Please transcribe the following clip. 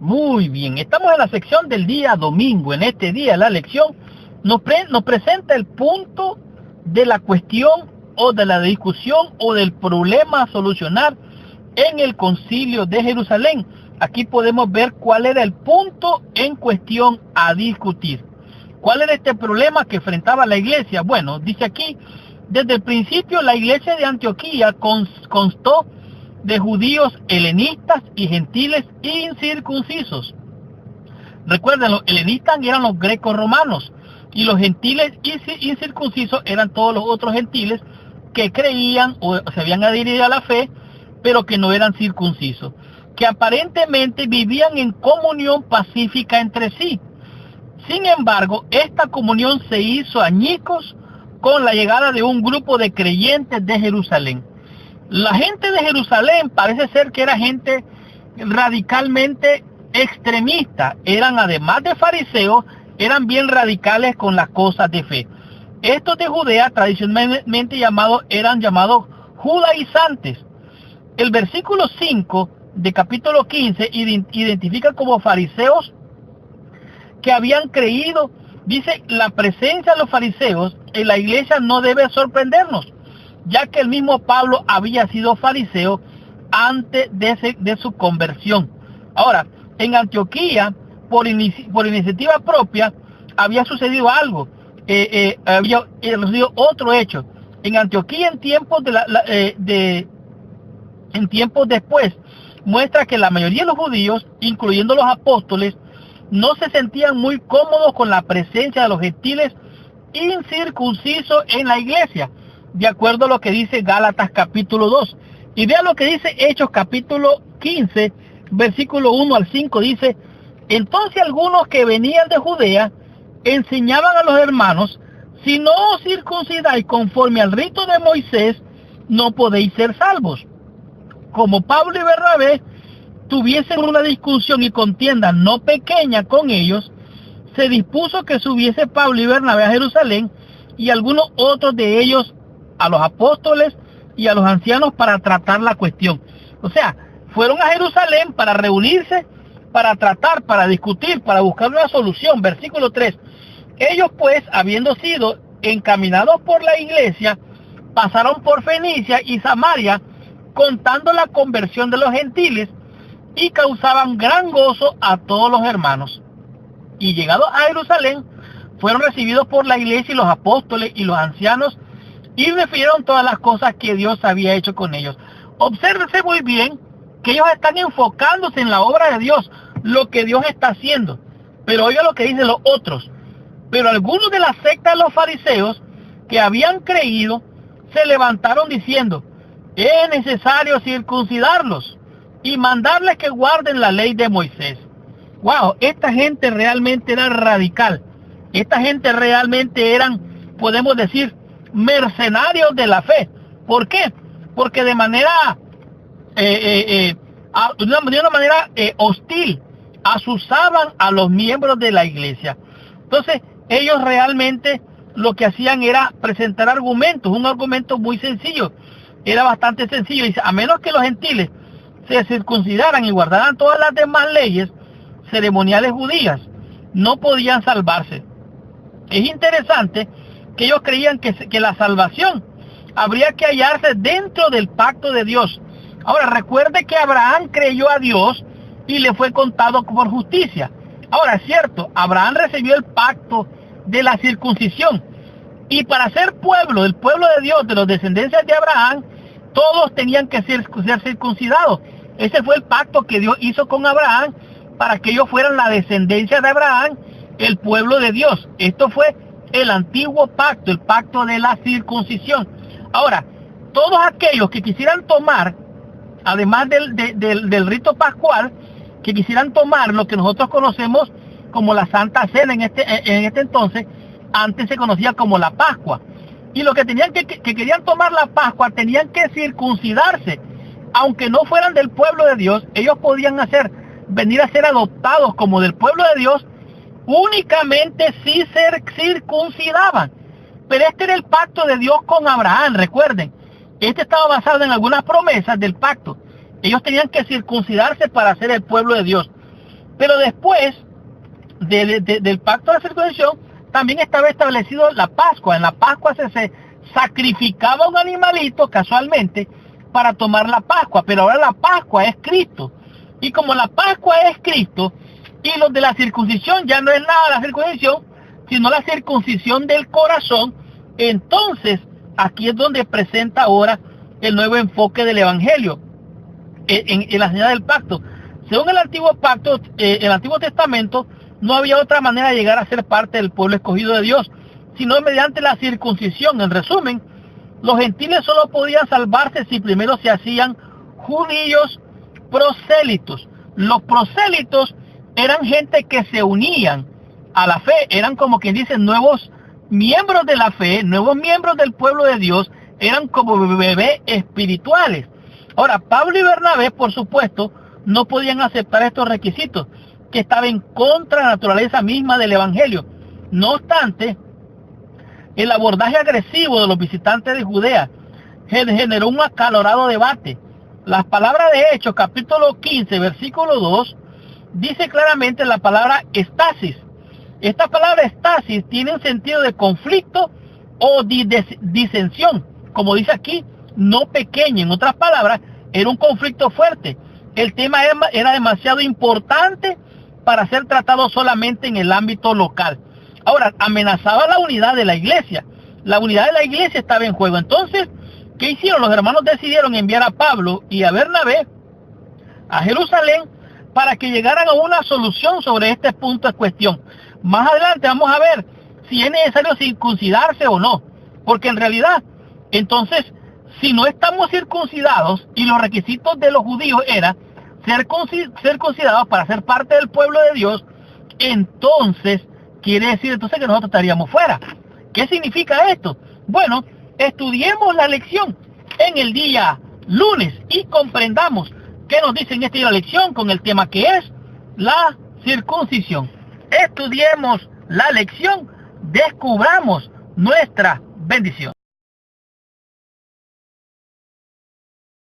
Muy bien, estamos en la sección del día domingo. En este día la lección nos presenta el punto de la cuestión o de la discusión o del problema a solucionar en el Concilio de Jerusalén. Aquí podemos ver cuál era el punto en cuestión a discutir. ¿Cuál era este problema que enfrentaba la iglesia? Bueno, dice aquí, desde el principio la iglesia de Antioquía constó de judíos helenistas y gentiles incircuncisos. Recuerden, los helenistas eran los grecos romanos y los gentiles incircuncisos eran todos los otros gentiles que creían o se habían adherido a la fe, pero que no eran circuncisos, que aparentemente vivían en comunión pacífica entre sí. Sin embargo, esta comunión se hizo añicos con la llegada de un grupo de creyentes de Jerusalén. La gente de Jerusalén parece ser que era gente radicalmente extremista. Eran, además de fariseos, eran bien radicales con las cosas de fe. Estos de Judea tradicionalmente eran llamados judaizantes. El versículo 5 de capítulo 15 identifica como fariseos que habían creído. Dice, la presencia de los fariseos en la iglesia no debe sorprendernos, ya que el mismo Pablo había sido fariseo antes de su conversión. Ahora, en Antioquía, por iniciativa propia, había sucedido algo, había sucedido otro hecho. En Antioquía, en tiempos después, muestra que la mayoría de los judíos, incluyendo los apóstoles, no se sentían muy cómodos con la presencia de los gentiles incircuncisos en la iglesia, de acuerdo a lo que dice Gálatas capítulo 2. Y vean lo que dice Hechos capítulo 15, versículo 1 al 5, dice: entonces algunos que venían de Judea enseñaban a los hermanos: si no os circuncidáis conforme al rito de Moisés, no podéis ser salvos. Como Pablo y Bernabé tuviesen una discusión y contienda no pequeña con ellos, se dispuso que subiese Pablo y Bernabé a Jerusalén, y algunos otros de ellos a los apóstoles y a los ancianos para tratar la cuestión. O sea, fueron a Jerusalén para reunirse, para tratar, para discutir, para buscar una solución. Versículo 3. Ellos pues, habiendo sido encaminados por la iglesia, pasaron por Fenicia y Samaria, contando la conversión de los gentiles, y causaban gran gozo a todos los hermanos. Y llegados a Jerusalén, fueron recibidos por la iglesia y los apóstoles y los ancianos, y refirieron todas las cosas que Dios había hecho con ellos. Obsérvense muy bien que ellos están enfocándose en la obra de Dios, lo que Dios está haciendo. Pero oiga lo que dicen los otros. Pero algunos de la secta de los fariseos que habían creído se levantaron diciendo: es necesario circuncidarlos y mandarles que guarden la ley de Moisés. Wow, esta gente realmente era radical. Esta gente realmente eran, podemos decir, mercenarios de la fe. ¿Por qué? Porque de una manera hostil asusaban a los miembros de la iglesia. Entonces, ellos realmente lo que hacían era presentar argumentos, un argumento muy sencillo. Era bastante sencillo. Dice: a menos que los gentiles se circuncidaran y guardaran todas las demás leyes ceremoniales judías, no podían salvarse. Es interesante que ellos creían que la salvación habría que hallarse dentro del pacto de Dios. Ahora, recuerde que Abraham creyó a Dios y le fue contado por justicia. Ahora, es cierto, Abraham recibió el pacto de la circuncisión, y para ser pueblo, el pueblo de Dios, de los descendencias de Abraham, todos tenían que ser circuncidados. Ese fue el pacto que Dios hizo con Abraham, para que ellos fueran la descendencia de Abraham, el pueblo de Dios. Esto fue el antiguo pacto, el pacto de la circuncisión. Ahora, todos aquellos que quisieran tomar, además del rito pascual, que quisieran tomar lo que nosotros conocemos como la Santa Cena en este entonces, antes se conocía como la Pascua. Y los que querían tomar la Pascua tenían que circuncidarse. Aunque no fueran del pueblo de Dios, ellos podían venir a ser adoptados como del pueblo de Dios, únicamente si se circuncidaban. Pero este era el pacto de Dios con Abraham, recuerden. Este estaba basado en algunas promesas del pacto. Ellos tenían que circuncidarse para ser el pueblo de Dios. Pero después del pacto de la circuncisión, también estaba establecido la Pascua. En la Pascua se sacrificaba un animalito casualmente para tomar la Pascua, pero ahora la Pascua es Cristo. Y como la Pascua es Cristo, y los de la circuncisión ya no es nada la circuncisión, sino la circuncisión del corazón, entonces aquí es donde presenta ahora el nuevo enfoque del Evangelio en la señal del pacto. Según el antiguo pacto, el Antiguo Testamento, no había otra manera de llegar a ser parte del pueblo escogido de Dios, sino mediante la circuncisión. En resumen, los gentiles solo podían salvarse si primero se hacían judíos prosélitos. Los prosélitos eran gente que se unían a la fe, eran como quien dice nuevos miembros de la fe, nuevos miembros del pueblo de Dios, eran como bebés espirituales. Ahora, Pablo y Bernabé, por supuesto, no podían aceptar estos requisitos, que estaban en contra de la naturaleza misma del Evangelio. No obstante, el abordaje agresivo de los visitantes de Judea generó un acalorado debate. Las palabras de Hechos, capítulo 15, versículo 2, dice claramente la palabra estasis. Esta palabra estasis tiene un sentido de conflicto o disensión, como dice aquí, no pequeña. En otras palabras, era un conflicto fuerte. El tema era demasiado importante para ser tratado solamente en el ámbito local. Ahora, amenazaba la unidad de la iglesia. La unidad de la iglesia estaba en juego. Entonces, ¿qué hicieron? Los hermanos decidieron enviar a Pablo y a Bernabé a Jerusalén para que llegaran a una solución sobre este punto de cuestión. Más adelante vamos a ver si es necesario circuncidarse o no. Porque en realidad, entonces, si no estamos circuncidados y los requisitos de los judíos era ser circuncidados para ser parte del pueblo de Dios, entonces quiere decir entonces que nosotros estaríamos fuera. ¿Qué significa esto? Bueno, estudiemos la lección en el día lunes y comprendamos qué nos dice en esta lección con el tema que es la circuncisión. Estudiemos la lección, descubramos nuestra bendición.